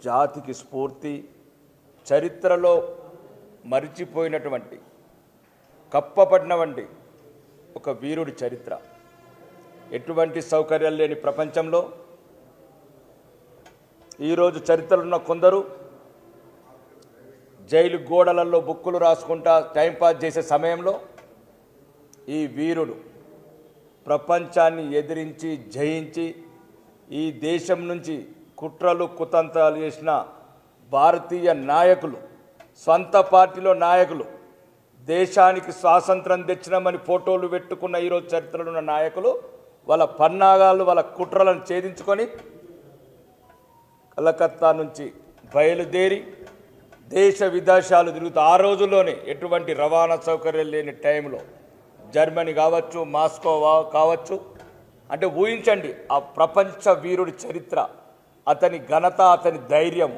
జాతికి స్ఫూర్తి, చరిత్రలో మరిచిపోయినటువంటి కప్పబడినటువంటి ఒక వీరుడి చరిత్ర. ఎటువంటి సౌకర్యాలు లేని ప్రపంచంలో ఈరోజు చరిత్రలున్న కొందరు జైలు గోడలలో బుక్కులు రాసుకుంటా టైంపాస్ చేసే సమయంలో ఈ వీరుడు ప్రపంచాన్ని ఎదిరించి జయించి ఈ దేశం నుంచి కుట్రలు కుతంత్రాలు చేసిన భారతీయ నాయకులు, స్వంత పార్టీలో నాయకులు, దేశానికి స్వాతంత్రం తెచ్చినామని ఫోటోలు పెట్టుకున్న ఈరోజు చరిత్రలో ఉన్న నాయకులు వాళ్ళ పన్నాగాలు, వాళ్ళ కుట్రలను ఛేదించుకొని కలకత్తా నుంచి బయలుదేరి దేశ విదేశాలు తిరుగుతూ ఆ రోజుల్లోనే ఎటువంటి రవాణా సౌకర్యం లేని టైంలో జర్మనీ కావచ్చు, మాస్కో కావచ్చు, అంటే ఊహించండి ఆ ప్రపంచ వీరుడి చరిత్ర, అతని ఘనత, అతని ధైర్యం.